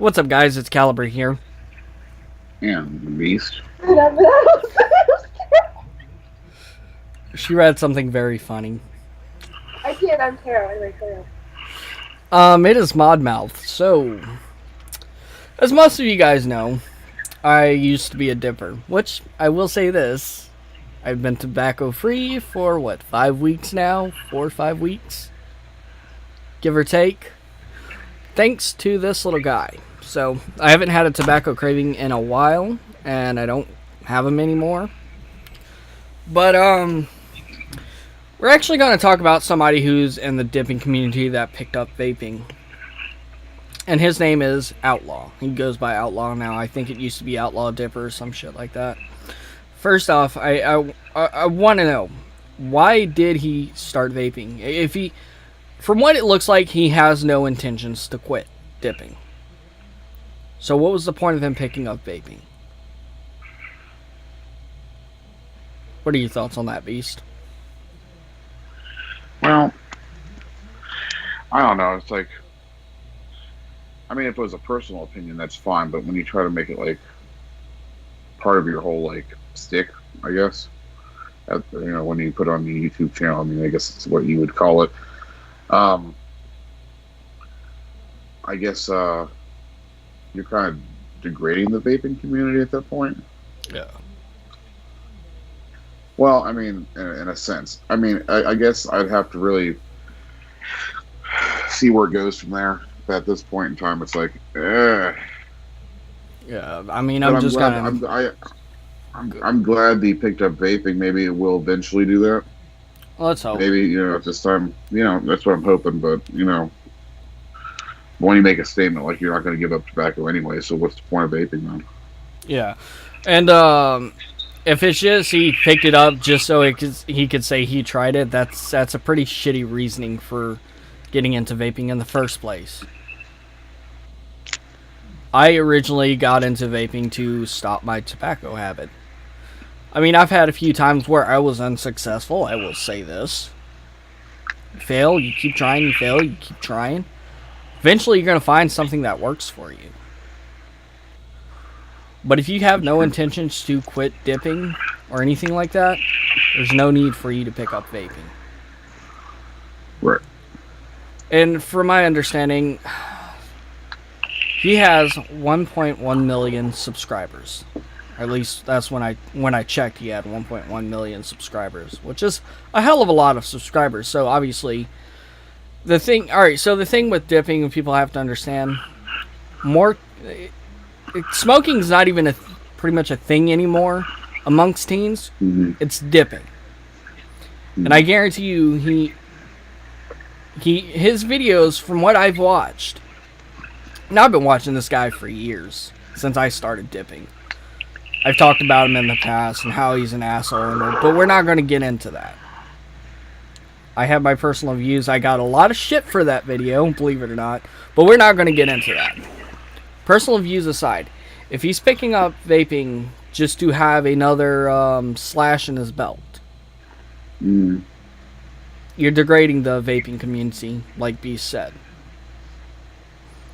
What's up, guys? It's Caliber here. And the beast. She read something very funny. I can't. I'm Tara. Anyway, carry It is Modmouth. So, as most of you guys know, I used to be a dipper, which I will say this: I've been tobacco free for what, 5 weeks now, 4 or 5 weeks, give or take. Thanks to this little guy. So I haven't had a tobacco craving in a while, and I don't have them anymore. But we're actually going to talk about somebody who's in the dipping community that picked up vaping. And his name is Outlaw. He goes by Outlaw now. I think it used to be Outlaw Dipper or some shit like that. First off, I want to know, why did he start vaping? If he, from what it looks like, he has no intentions to quit dipping. So what was the point of him picking up vaping? What are your thoughts on that, Beast? Well, I don't know. It's like, I mean, if it was a personal opinion, that's fine. But when you try to make it like part of your whole like stick, I guess, when you put it on your YouTube channel, I mean, I guess it's what you would call it. I guess you're kind of degrading the vaping community at that point. Yeah. Well, I mean, in a sense. I mean, I guess I'd have to really see where it goes from there. But at this point in time, it's like, Yeah, I mean, But I'm just glad, gonna. I'm glad they picked up vaping. Maybe it will eventually do that. Let's hope. Maybe at this time, that's what I'm hoping. But when you make a statement like you're not going to give up tobacco anyway, so what's the point of vaping then? Yeah, and if it's just he picked it up just so he could say he tried it, that's a pretty shitty reasoning for getting into vaping in the first place. I originally got into vaping to stop my tobacco habit. I mean, I've had a few times where I was unsuccessful, I will say this. You fail, you keep trying, you fail, you keep trying. Eventually you're going to find something that works for you. But if you have no intentions to quit dipping or anything like that, there's no need for you to pick up vaping. Right. And from my understanding, he has 1.1 million subscribers. At least that's when I checked, he had 1.1 million subscribers, which is a hell of a lot of subscribers. So obviously, the thing with dipping, people have to understand, smoking's not even pretty much a thing anymore amongst teens. Mm-hmm. It's dipping. Mm-hmm. And I guarantee you, his videos, from what I've watched, and I've been watching this guy for years, since I started dipping. I've talked about him in the past and how he's an asshole, but we're not going to get into that. I have my personal views. I got a lot of shit for that video, believe it or not, but we're not going to get into that. Personal views aside, if he's picking up vaping just to have another slash in his belt, you're degrading the vaping community, like Beast said.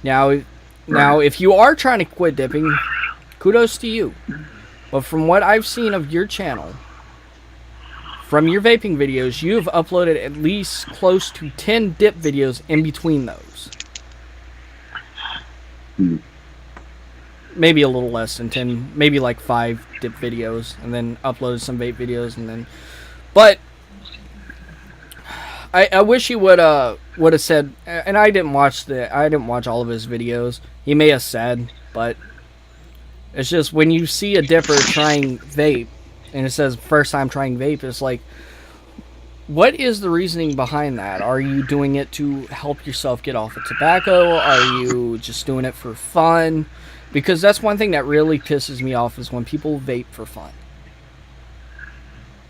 Now, if you are trying to quit dipping, kudos to you. But from what I've seen of your channel, from your vaping videos, you've uploaded at least close to 10 dip videos in between those. Maybe a little less than 10, maybe like 5 dip videos, and then uploaded some vape videos, and then... But I wish he would have said, and I didn't watch all of his videos. He may have said, but it's just when you see a dipper trying vape, and it says first time trying vape, it's like, what is the reasoning behind that? Are you doing it to help yourself get off of tobacco? Are you just doing it for fun? Because that's one thing that really pisses me off, is when people vape for fun.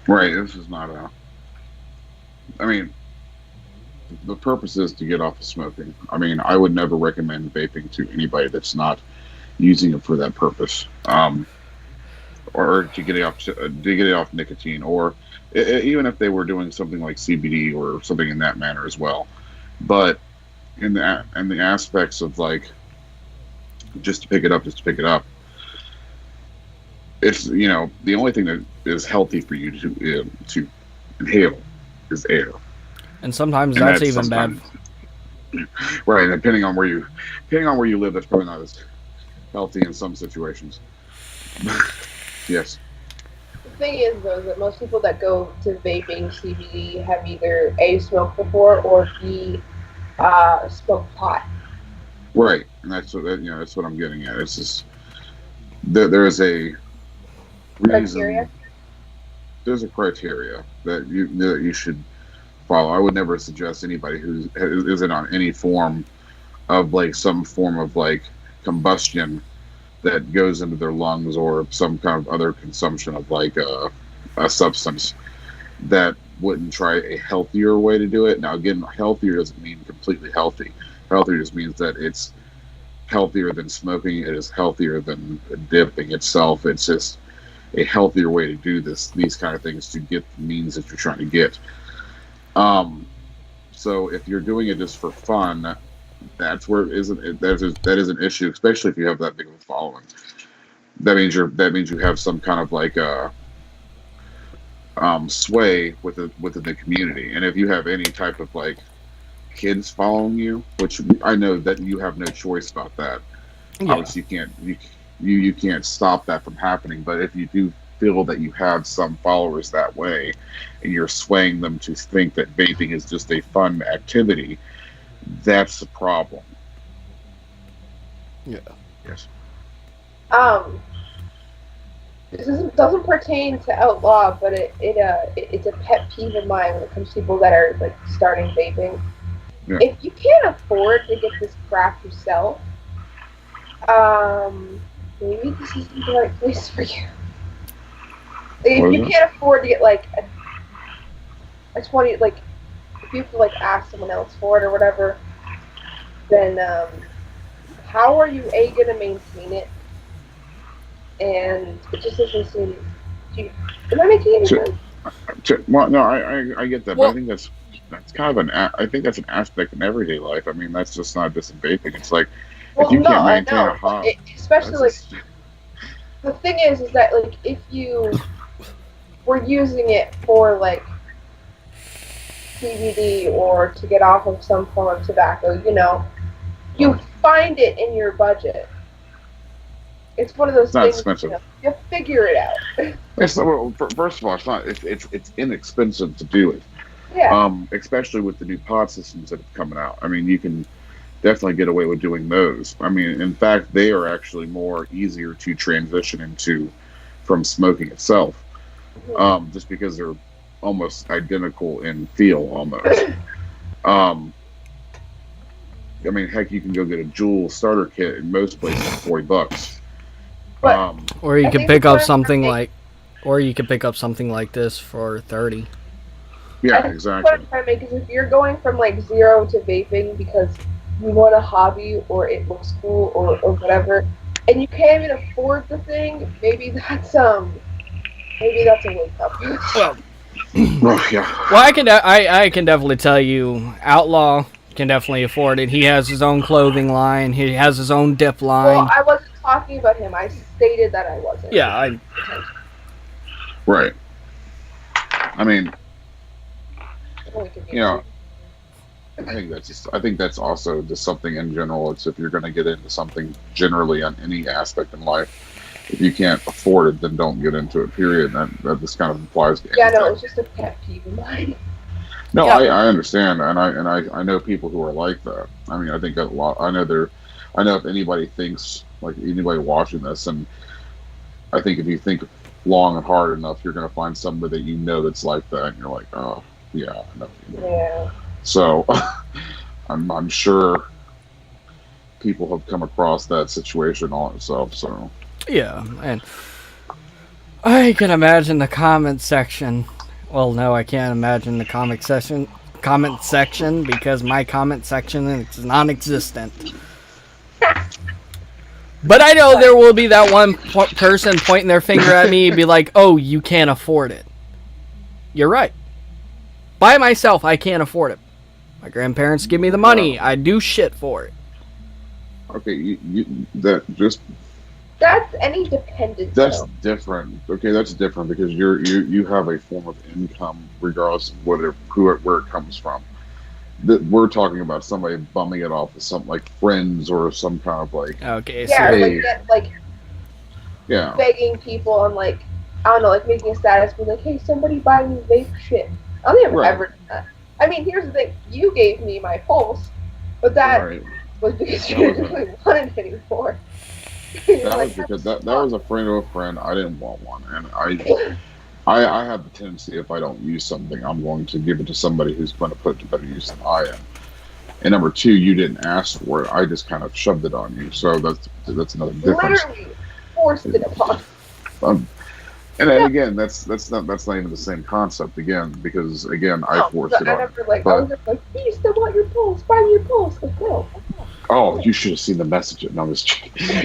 Right. This is not I mean, the purpose is to get off of smoking. I mean, I would never recommend vaping to anybody that's not using it for that purpose, or to get it off nicotine, or even if they were doing something like CBD or something in that manner as well. But in the aspects of like just to pick it up, just to pick it up. It's the only thing that is healthy for you to inhale is air, And sometimes and that's that's even bad. sometimes right. And depending on where you live, that's probably not as healthy in some situations. Yes. The thing is, though, is that most people that go to vaping CBD have either A, smoked before, or B, smoked pot. Right, and that's what I'm getting at. It's just there is a Criteria? reason, there's a criteria that you should follow. I would never suggest anybody who isn't on any form of like some form of like combustion that goes into their lungs or some kind of other consumption of like a substance that wouldn't try a healthier way to do it. Now, again, healthier doesn't mean completely healthy. Healthier just means that it's healthier than smoking. It is healthier than dipping itself. It's just a healthier way to do these kind of things to get the means that you're trying to get. Um, so if you're doing it just for fun, that's where it isn't that is an issue, especially if you have that big of a following. That means you have some kind of like sway within the community, and if you have any type of like kids following you, which I know that you have no choice about that. Yeah. Obviously, you can't stop that from happening. But if you do feel that you have some followers that way, and you're swaying them to think that vaping is just a fun activity, that's the problem. Yeah. Yes. Um, this doesn't pertain to outlaw, but it's a pet peeve of mine when it comes to people that are like starting vaping. Yeah. If you can't afford to get this crap yourself, maybe this isn't the right place for you. Like, if you can't afford to get like a 20, like if you have to like ask someone else for it or whatever, then how are you gonna maintain it? And it just doesn't seem. Am I making any sense? Well, no, I get that, but Well, I think that's kind of I think that's an aspect in everyday life. I mean, that's just not just in vaping. It's like if Well, you no, can't I maintain a know, but hobby, especially like just, the thing is that like if you were using it for like CBD or to get off of some form of tobacco, you find it in your budget. It's one of those it's not things, expensive. you figure it out. It's well, first of all, it's not. It's inexpensive to do it. Yeah. Especially with the new pod systems that have coming out. I mean, you can definitely get away with doing those. I mean, in fact, they are actually more easier to transition into from smoking itself, just because they're almost identical in feel, almost. Um, I mean, heck, you can go get a Juul starter kit in most places for $40. But Or you I could think pick the up point something I'm like, or you could pick up something like this for 30. Yeah, What exactly. I'm trying to make is if you're going from like zero to vaping because you want a hobby or it looks cool or whatever, and you can't even afford the thing, maybe that's a wake up. Well, Oh, yeah. well, I can definitely tell you, Outlaw can definitely afford it. He has his own clothing line. He has his own dip line. Well, I wasn't talking about him. I stated that I wasn't. Yeah, Right. I mean, you know, I think that's also just something in general. It's if you're going to get into something generally on any aspect in life, if you can't afford it, then don't get into it. Period. That just kind of applies to Yeah, anything. no, it was just a pet peeve of mine. No, Yeah. I understand, and I know people who are like that. I mean, I think a lot. I know if anybody thinks like anybody watching this, and I think if you think long and hard enough, you're going to find somebody that you know that's like that, and you're like, oh yeah, I know. Yeah. So I'm sure people have come across that situation all itself. So yeah, and I can imagine the comment section. Well, no, I can't imagine the comment section because my comment section is non-existent. But I know there will be that one person pointing their finger at me and be like, "Oh, you can't afford it." You're right. By myself, I can't afford it. My grandparents give me the money. I do shit for it. Okay, that just That's any dependent that's though. different. Okay, that's different because you have a form of income regardless of where it comes from. We're talking about somebody bumming it off with something like friends or some kind of like, Okay, Yeah, or so like hey, get like yeah, begging people on like I don't know, like making a status be like, hey, somebody buy me vape shit. I don't think I've right, ever done that. I mean, here's the thing: you gave me my pulse, but that right. was because you That was didn't a really want it anymore. You're that was like, have because some that was fun. a friend of a friend. I didn't want one, and I have the tendency if I don't use something, I'm going to give it to somebody who's going to put it to better use than I am. And number two, you didn't ask for it. I just kind of shoved it on you. So that's another difference. Literally forced it upon. Um, and then Yeah, again, that's not even the same concept again because again, I no, forced but it I on you. never like I But was never like, you still want your pulse? Buy me your pulse. Like, no, oh, no. you should have seen the messages. No, this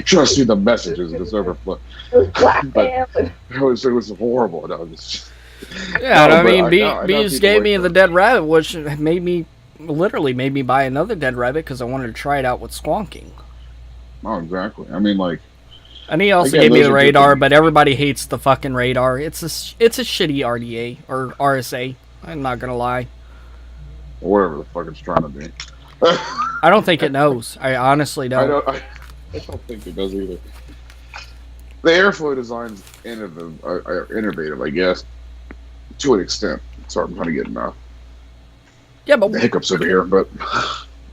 trust me, the messages It this overflow. was But blackmail. And, it was horrible. No, it's yeah, no, I but mean, I know Bees people gave like me the that. dead rabbit, which literally made me buy another dead rabbit because I wanted to try it out with squonking. Oh, exactly. I mean, like And he also again, gave me those the are radar, different. but everybody hates the fucking radar. It's a shitty RDA or RSA. I'm not gonna lie. Or whatever the fuck it's trying to be. I don't think it knows. I honestly I don't. don't. I don't think it does either. The airflow design's innovative, I guess, to an extent. Sorry, I'm kind of getting Yeah, the hiccups over here, but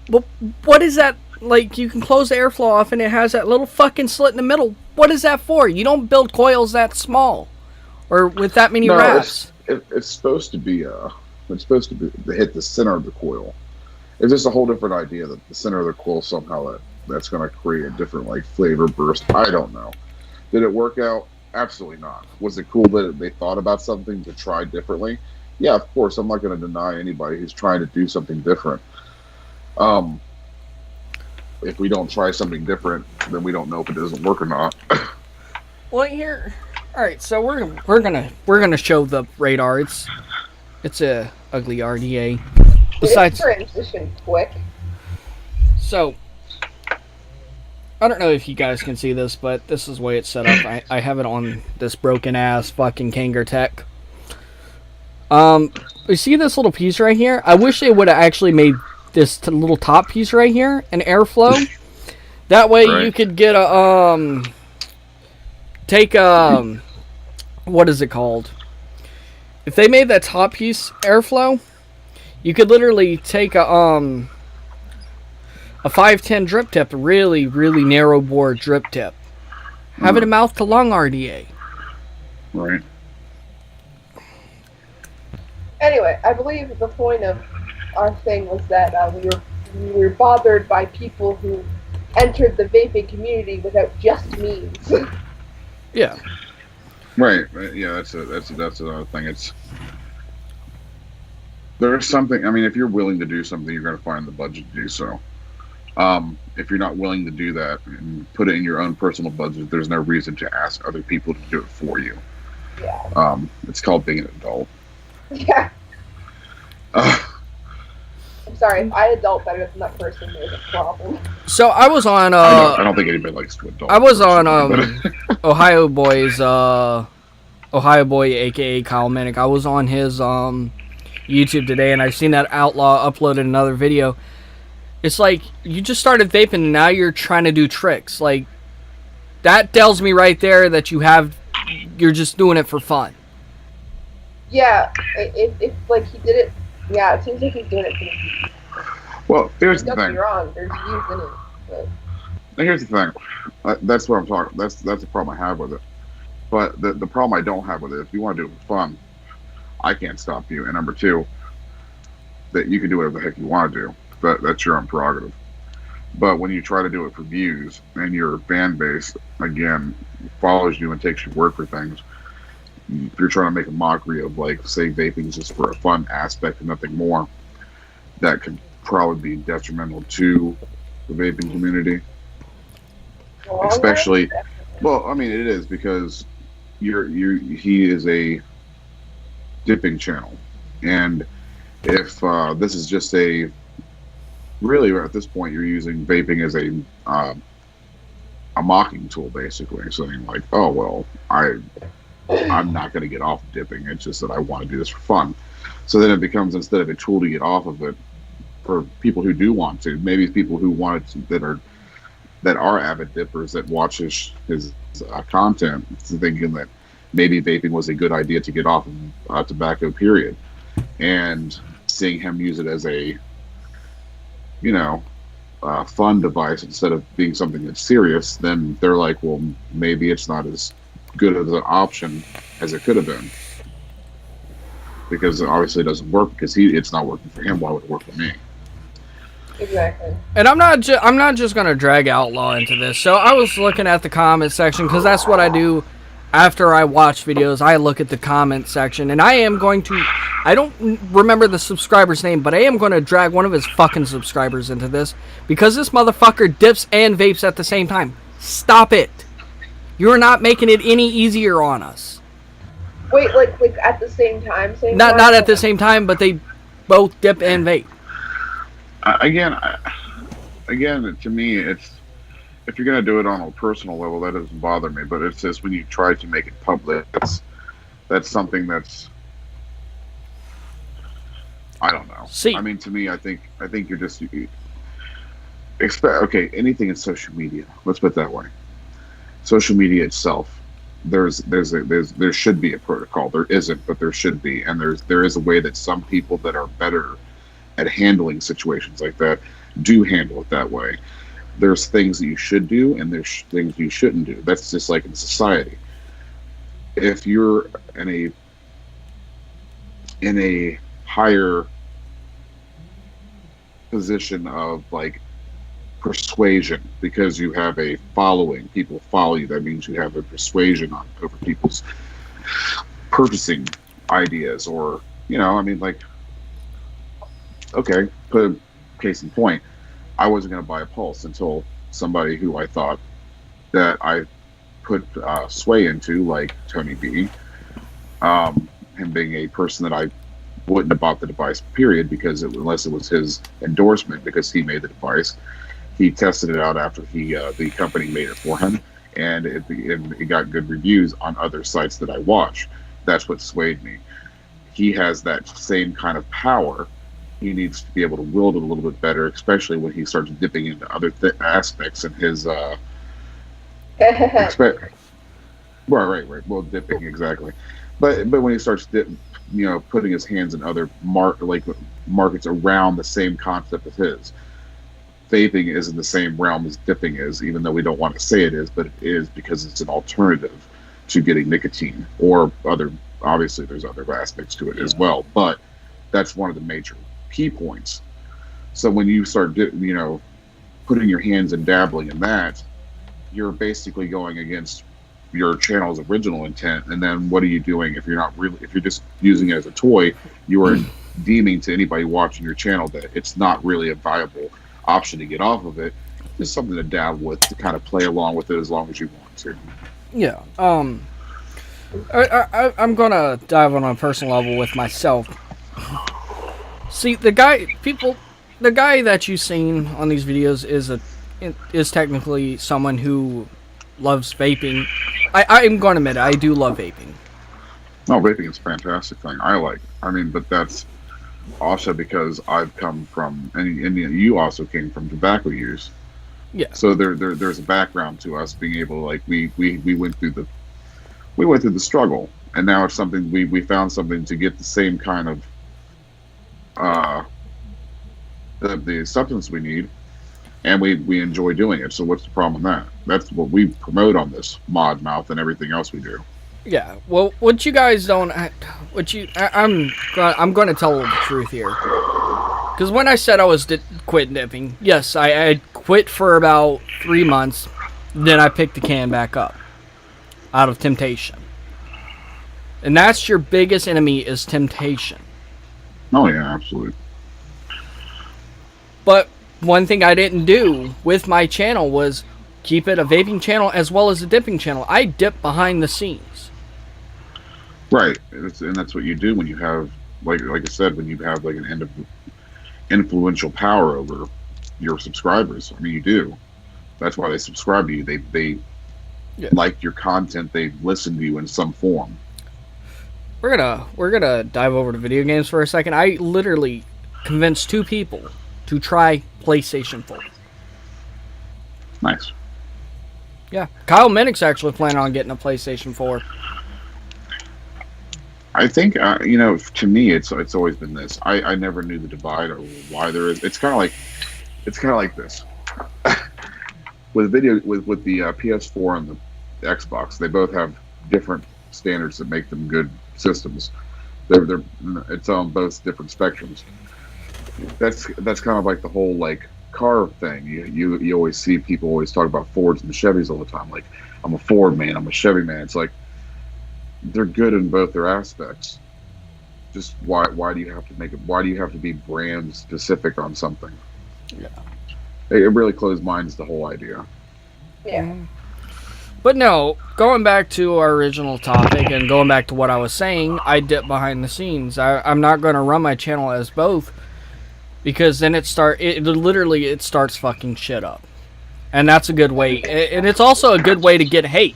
but what is that? Like, you can close the airflow off and it has that little fucking slit in the middle. What is that for? You don't build coils that small or with that many no, it's wraps. it, it's supposed to be it's supposed to be to hit the center of the coil. It's just a whole different idea that the center of the coil somehow that's going to create a different like flavor burst. I don't know. Did it work out? Absolutely not. Was it cool that they thought about something to try differently? Yeah, of course. I'm not going to deny anybody who's trying to do something different. Um, if we don't try something different, then we don't know if it doesn't work or not. Well, here. All right, so we're gonna show the radar. It's a ugly RDA. it Besides, transitioned quick. so I don't know if you guys can see this, but this is the way it's set up. I have it on this broken ass fucking Kanger Tech. You see this little piece right here? I wish they would have actually made this little top piece right here an airflow. That way you Right. could get a take what is it called? If they made that top piece airflow, you could literally take a 510 drip tip, a really really narrow bore drip tip, have it a Uh, mouth to lung RDA. right. Anyway, I believe the point of our thing was that we were bothered by people who entered the vaping community without just means. Yeah. Right. Right. Yeah. That's another thing. There's something. I mean, if you're willing to do something, you're going to find the budget to do so. If you're not willing to do that and put it in your own personal budget, there's no reason to ask other people to do it for you. Yeah. It's called being an adult. Yeah. Uh, I'm sorry, if I adult better than that person, there's a problem. So I was on I don't think anybody likes to adult. I was on personally, Ohio Boy's Ohio Boy aka Kyle Minnick. I was on his YouTube today and I've seen that outlaw uploaded another video. It's like you just started vaping and now you're trying to do tricks. Like that tells me right there that you're just doing it for fun. Yeah, if like he did it, yeah, it seems like he's doing it for the views. well, here's the Don't get thing. me wrong, there's views in it, but Here's the thing. That's what I'm talking. That's the problem I have with it. But the problem I don't have with it, if you want to do it for fun, I can't stop you. And number two, that you can do whatever the heck you want to do. That's your own prerogative. But when you try to do it for views and your fan base again follows you and takes your word for things, if you're trying to make a mockery of like say vaping is just for a fun aspect and nothing more, that could probably be detrimental to the vaping community. long run, Especially, definitely. well, I mean it is because he is a dipping channel, and if this is just a really at this point you're using vaping as a mocking tool, basically, saying like, oh well, I'm not going to get off of dipping. It's just that I want to do this for fun. So then it becomes, instead of a tool to get off of it, for people who do want to, maybe people who want to, that are avid dippers that watch his content, thinking that maybe vaping was a good idea to get off of tobacco, period, and seeing him use it as a, you know, fun device instead of being something that's serious, then they're like, well, maybe it's not as good of an option as it could have been, because obviously it doesn't work because it's not working for him. Why would it work for me? Exactly. And I'm not just gonna drag Outlaw into this. So I was looking at the comment section because that's what I do after I watch videos. I look at the comment section, and I am going to. I don't remember the subscriber's name, but I am going to drag one of his fucking subscribers into this because this motherfucker dips and vapes at the same time. Stop it! You're not making it any easier on us. Wait, like at the same time? Not at the same time, but they both dip and vape. Again, to me, it's, if you're gonna do it on a personal level, that doesn't bother me. But it's just when you try to make it public, that's something that's, I don't know. See, I mean, to me, I think you're just expect. Okay, anything in social media. Let's put it that way. Social media itself. There should be a protocol. There isn't, but there should be, and there is a way that some people that are better at handling situations like that do handle it that way. There's things that you should do, and there's things you shouldn't do. That's just like in society. If you're in a higher position of like persuasion, because you have a following, people follow you, that means you have a persuasion over people's purchasing ideas, or, you know, I mean, like, okay, put a case in point, I wasn't going to buy a Pulse until somebody who I thought that I put sway into, like Tony B, him being a person that I wouldn't have bought the device, period, because unless it was his endorsement, because he made the device. He tested it out after the company made it for him, and it got good reviews on other sites that I watch. That's what swayed me. He has that same kind of power. He needs to be able to wield it a little bit better, especially when he starts dipping into other aspects in his right. Well, dipping, exactly. But when he starts putting his hands in other markets around the same concept as his. Vaping is in the same realm as dipping is, even though we don't want to say it is, but it is, because it's an alternative to getting nicotine, or other. Obviously, there's other aspects to it as well, but that's one of the major key points. So when you start, putting your hands and dabbling in that, you're basically going against your channel's original intent. And then what are you doing if you're just using it as a toy? You are deeming to anybody watching your channel that it's not really a viable option to get off of it. Just something to dabble with, to kind of play along with it as long as you want to. Yeah. I'm gonna dive on a personal level with myself. See, the guy that you've seen on these videos is technically someone who loves vaping. I'm gonna admit it, I do love vaping. No, vaping is a fantastic thing. But that's also because I've come from, and you also came from tobacco use. Yeah. So there's a background to us being able to, we went through the struggle, and now it's something we found something to get the same kind of the substance we need, and we enjoy doing it. So what's the problem with that? That's what we promote on this Mod Mouth and everything else we do. Yeah, well, what you guys don't, I'm going to tell the truth here. Because when I said I was quit dipping, yes, I quit for about 3 months, then I picked the can back up, out of temptation. And that's your biggest enemy, is temptation. Oh yeah, absolutely. But one thing I didn't do with my channel was keep it a vaping channel as well as a dipping channel. I dip behind the scenes. Right, and that's what you do when you have, like I said, when you have like an influential power over your subscribers. I mean, you do. That's why they subscribe to you. They Yeah. like your content. They listen to you in some form. We're gonna dive over to video games for a second. I literally convinced 2 people to try PlayStation 4. Nice. Yeah, Kyle Minnick's actually planning on getting a PlayStation 4. I think to me, it's always been this. I never knew the divide or why there is. It's kind of like this. with the PS4 and the Xbox, they both have different standards that make them good systems. They're it's on both different spectrums. That's kind of like the whole like car thing. You always see people always talk about Fords and Chevys all the time. Like, I'm a Ford man, I'm a Chevy man. It's like they're good in both their aspects. Just why do you have to make it? Why do you have to be brand specific on something? Yeah. It really closed minds the whole idea. Yeah. But no, going back to our original topic and going back to what I was saying, I dip behind the scenes. I'm not going to run my channel as both, because then it starts fucking shit up, and that's a good way. And it's also a good way to get hate,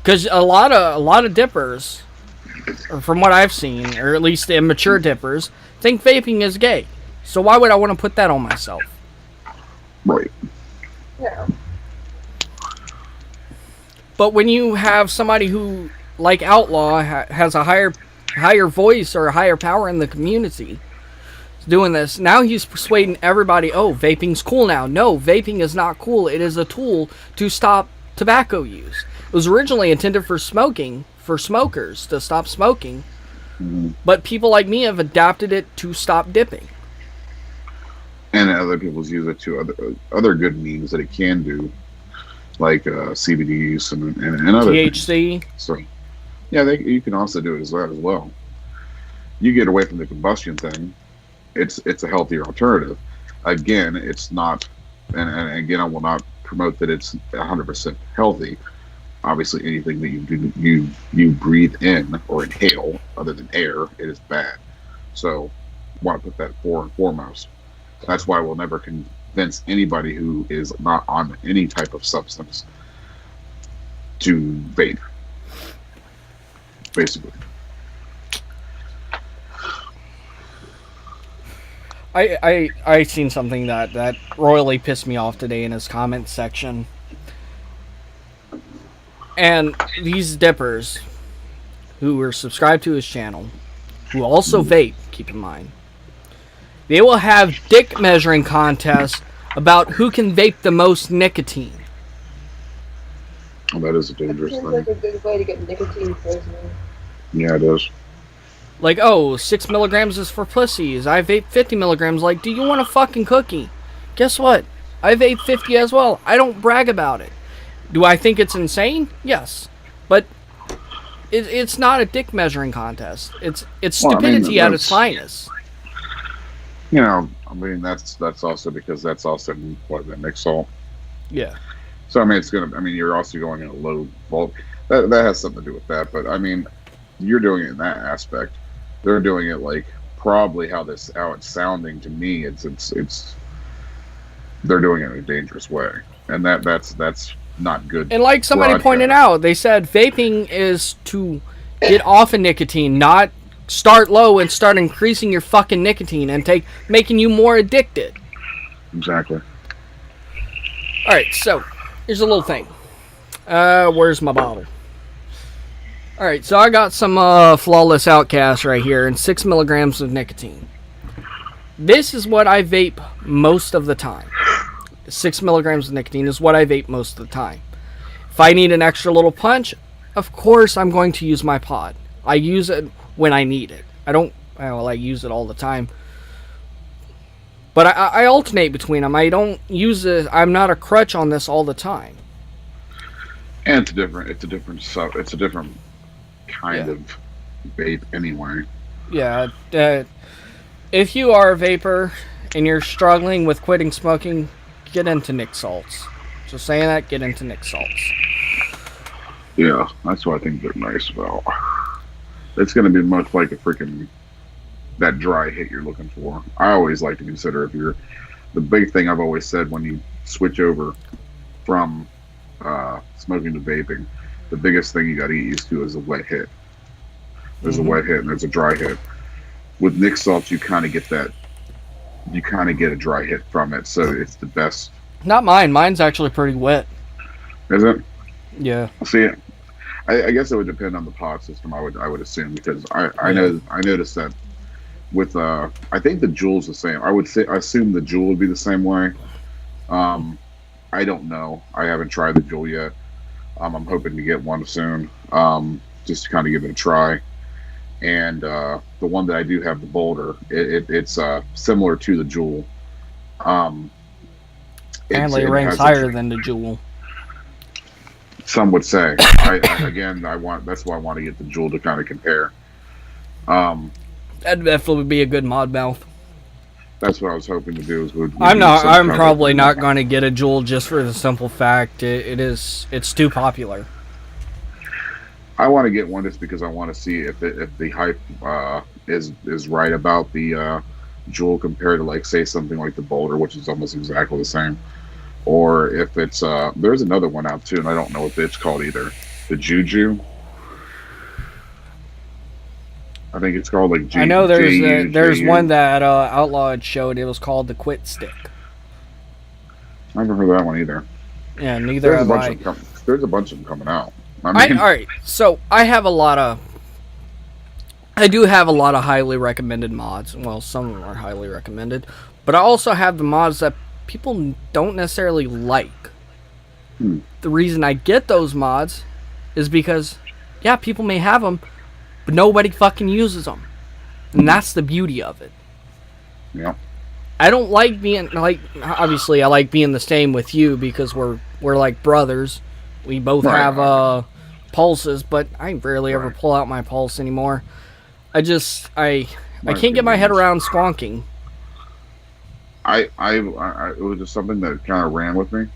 because a lot of dippers, or from what I've seen, or at least the immature dippers, think vaping is gay. So why would I want to put that on myself? Right. Yeah. But when you have somebody who, like Outlaw, has a higher voice or a higher power in the community doing this, now he's persuading everybody, oh, vaping's cool now. No, vaping is not cool. It is a tool to stop tobacco use. It was originally intended for smokers, to stop smoking. Mm-hmm. But people like me have adapted it to stop dipping. And other people use it to other good means that it can do, like CBD use and other THC. things. So, yeah, you can also do it as well. You get away from the combustion thing. It's a healthier alternative. Again, it's not, and again, I will not promote that it's 100% healthy. Obviously, anything that you breathe in or inhale other than air, it is bad. So, want to put that foremost. That's why we'll never convince anybody who is not on any type of substance to vape. Basically. I seen something that royally pissed me off today in his comment section. And these dippers who are subscribed to his channel, who also vape, keep in mind, they will have dick measuring contests about who can vape the most nicotine. Well, that is a dangerous It seems thing. like a good way to get nicotine poisoning. Yeah, it is. Like, oh, 6 milligrams is for pussies. I vape 50 milligrams. Like, do you want a fucking cookie? Guess what? I vape 50 as well. I don't brag about it. Do I think it's insane? Yes. But it's not a dick measuring contest. It's stupidity at its finest. You know, I mean, that's also because that's also what, the mixed salt. Yeah. So I mean, you're also going in a low volt. That has something to do with that. But I mean, you're doing it in that aspect. They're doing it like probably how it's sounding to me. It's they're doing it in a dangerous way, and that's not good. And like somebody pointed out, they said vaping is to get off of nicotine, not start low and start increasing your fucking nicotine and making you more addicted. Exactly. Alright, so here's a little thing. Where's my bottle? Alright, so I got some Flawless Outcast right here and 6 milligrams of nicotine. This is what I vape most of the time. 6 milligrams of nicotine is what I vape most of the time. If I need an extra little punch, of course I'm going to use my pod. I use it when I need it. I use it all the time. But I alternate between them. I don't use it. I'm not a crutch on this all the time. And it's a different kind of vape anyway. Yeah. If you are a vapor and you're struggling with quitting smoking, get into Nick Salts. Just saying that, get into Nick Salts. Yeah, that's what I think they're nice about. It's going to be much like a freaking that dry hit you're looking for. I always like to consider if you're the big thing I've always said when you switch over from smoking to vaping, the biggest thing you got to get used to is a wet hit. There's a wet hit and there's a dry hit. With Nick salts, you kind of get that. You kind of get a dry hit from it, so it's the best. Not mine. Mine's actually pretty wet. Is it? Yeah. See, I guess it would depend on the pod system. I would assume because I noticed that with I think the Juul's the same. I assume the Juul would be the same way. I don't know. I haven't tried the Juul yet. I'm hoping to get one soon, just to kind of give it a try. And the one that I do have, the Boulder, it's similar to the Juul. Apparently, it ranks higher than the Juul. Some would say. That's why I want to get the Juul to kind of compare. That'd definitely be a good mod mouth. That's what I was hoping to do. I'm probably not going to get a Juul just for the simple fact it's too popular. I want to get one just because I want to see if the hype is right about the Juul compared to, like, say, something like the Boulder, which is almost exactly the same, or if it's there's another one out too, and I don't know what it's called either. The Juju. I think it's called like. I know there's one that Outlaw had showed. It was called the Quit Stick. I haven't heard that one either. Yeah, neither have I. There's a bunch of them coming out. All right, so I do have a lot of highly recommended mods. Well, some of them are highly recommended, but I also have the mods that people don't necessarily like. The reason I get those mods is because, yeah, people may have them, but nobody fucking uses them, and that's the beauty of it. Yeah. I don't like being obviously I like being the same with you because we're like brothers. We both have pulses, but I rarely ever pull out my pulse anymore. I can't get my head around squonking. It was just something that kind of ran with me.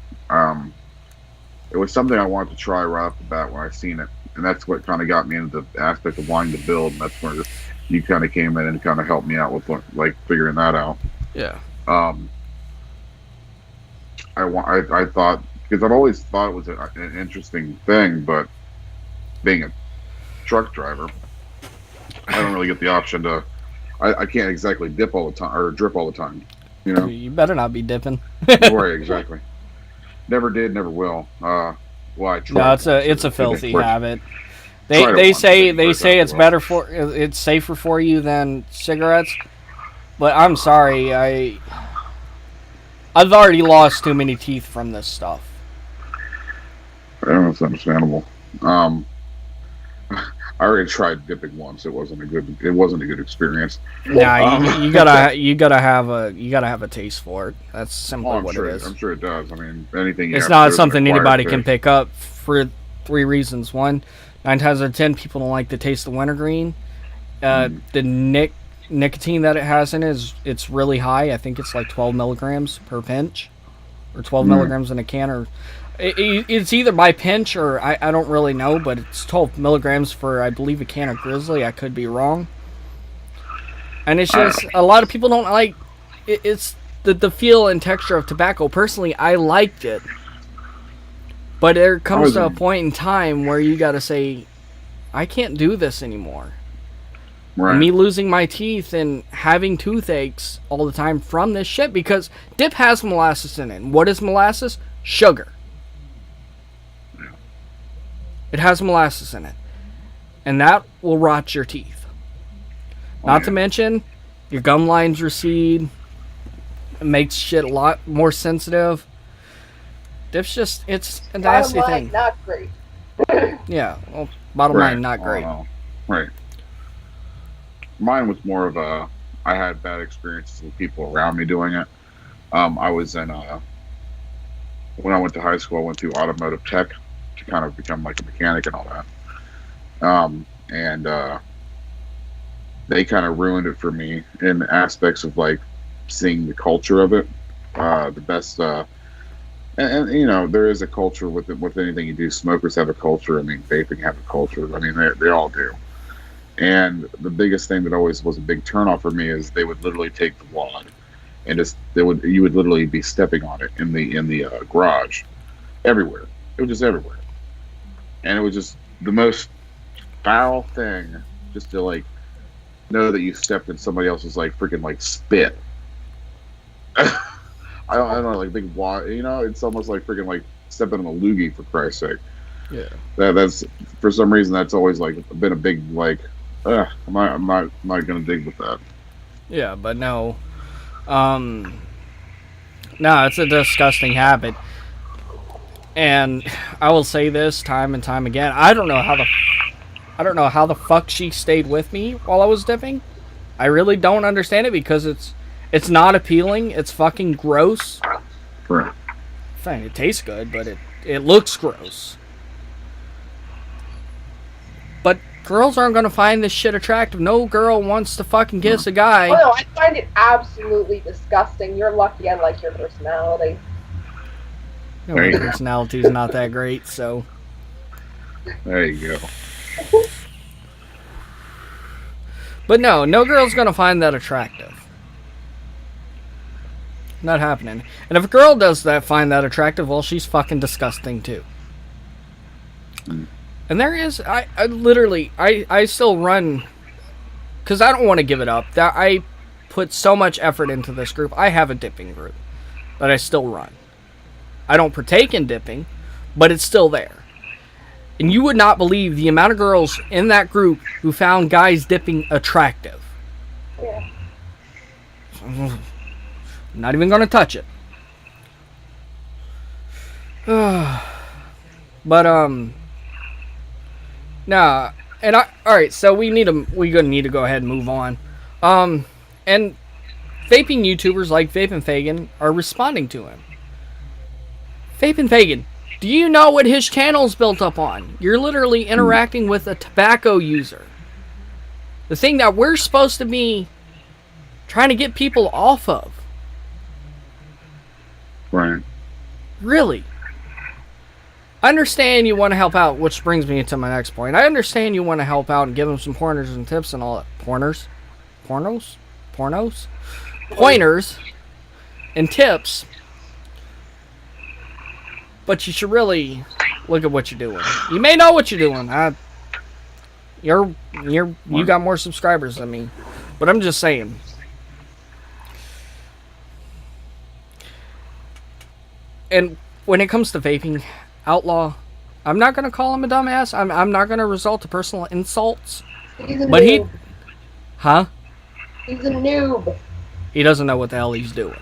It was something I wanted to try right off the bat when I seen it, and that's what kind of got me into the aspect of wanting to build. And that's where you kind of came in and kind of helped me out with like figuring that out. Yeah. I thought, because I've always thought it was an interesting thing, but being a truck driver, I don't really get the option to. I can't exactly dip all the time or drip all the time. You know. You better not be dipping. Right, exactly. Never did, never will. Well, I tried. No, it's a filthy habit. They say it's better it's safer for you than cigarettes, but I'm sorry, I've already lost too many teeth from this stuff. That's understandable. I already tried dipping once. It wasn't a good experience. Nah, you gotta have a taste for it. That's simply what it is. I'm sure it does. I mean, anything. It's not something anybody can pick up for 3 reasons. 1, 9 times out of 10, people don't like the taste of wintergreen. The nicotine that it has in it it's really high. I think it's like 12 milligrams per pinch, or 12 milligrams in a can, or it's either by pinch or I don't really know, but it's 12 milligrams for, I believe, a can of Grizzly. I could be wrong. And it's just, a lot of people don't like it's the feel and texture of tobacco. Personally, I liked it, but there comes to a point in time where you gotta say, I can't do this anymore. Right. Me losing my teeth and having toothaches all the time from this shit, because dip has molasses in it. And what is molasses? Sugar. It has molasses in it. And that will rot your teeth. Not to mention, your gum lines recede. It makes shit a lot more sensitive. Dip's just, it's a nasty thing. Not great. Yeah, well, bottom line, not great. Right. Mine was more of I had bad experiences with people around me doing it. I was in, when I went to high school, I went to automotive tech to kind of become like a mechanic and all that. And they kind of ruined it for me in aspects of like seeing the culture of it. The best, and you know, there is a culture with anything you do. Smokers have a culture. I mean, vaping have a culture. I mean, they all do. And the biggest thing that always was a big turnoff for me is they would literally take the wad and just you would literally be stepping on it in the garage, everywhere. It was just everywhere, and it was just the most foul thing just to like know that you stepped in somebody else's like freaking like spit. I don't know, like big wad. You know, it's almost like freaking like stepping on a loogie, for Christ's sake. Yeah. That's for some reason that's always like been a big like. I'm not gonna dig with that. Yeah, but no. No, it's a disgusting habit. And I will say this time and time again. I don't know how the fuck she stayed with me while I was dipping. I really don't understand it because it's not appealing. It's fucking gross. Right. Fine, it tastes good, but it looks gross. But girls aren't gonna find this shit attractive. No girl wants to fucking kiss a guy. Oh, no, I find it absolutely disgusting. You're lucky I like your personality. No, my personality's not that great, so. There you go. But no girl's gonna find that attractive. Not happening. And if a girl does find that attractive, well, she's fucking disgusting too. And there is, I literally, I still run, because I don't want to give it up. That I put so much effort into this group. I have a dipping group that I still run. I don't partake in dipping, but it's still there. And you would not believe the amount of girls in that group who found guys dipping attractive. Yeah. I'm not even going to touch it. But, nah, and alright, so we're gonna need to go ahead and move on. And vaping YouTubers like Vaping Fagin are responding to him. Vaping Fagin, do you know what his channel's built up on? You're literally interacting with a tobacco user. The thing that we're supposed to be trying to get people off of. Right. Really? I understand you want to help out, which brings me to my next point. I understand you want to help out and give them some pointers and tips and all that. Pointers and tips. But you should really look at what you're doing. You may know what you're doing. You got more subscribers than me. But I'm just saying. And when it comes to vaping, Outlaw, I'm not going to call him a dumbass. I'm not going to resort to personal insults. He's a but noob. He's a noob. He doesn't know what the hell he's doing.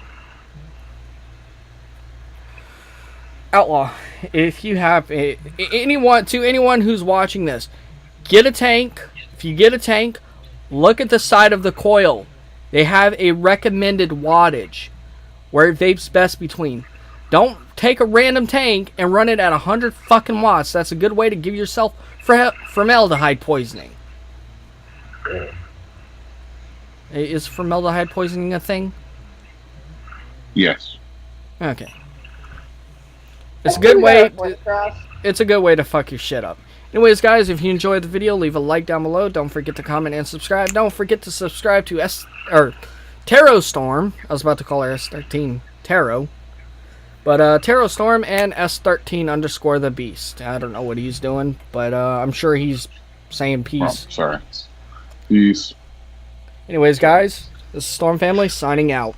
Outlaw, if you have anyone who's watching this, get a tank. If you get a tank, look at the side of the coil. They have a recommended wattage where it vapes best between. Don't take a random tank and run it at 100 fucking watts. That's a good way to give yourself formaldehyde poisoning. Is formaldehyde poisoning a thing? Yes. Okay. It's a good way. It's a good way to fuck your shit up. Anyways, guys, if you enjoyed the video, leave a like down below. Don't forget to comment and subscribe. Don't forget to subscribe to Tarot Storm. I was about to call her S13 Tarot. But Tarot Storm and S13_ the Beast. I don't know what he's doing, but I'm sure he's saying peace. Oh, sorry. Peace. Anyways, guys, this is Storm Family signing out.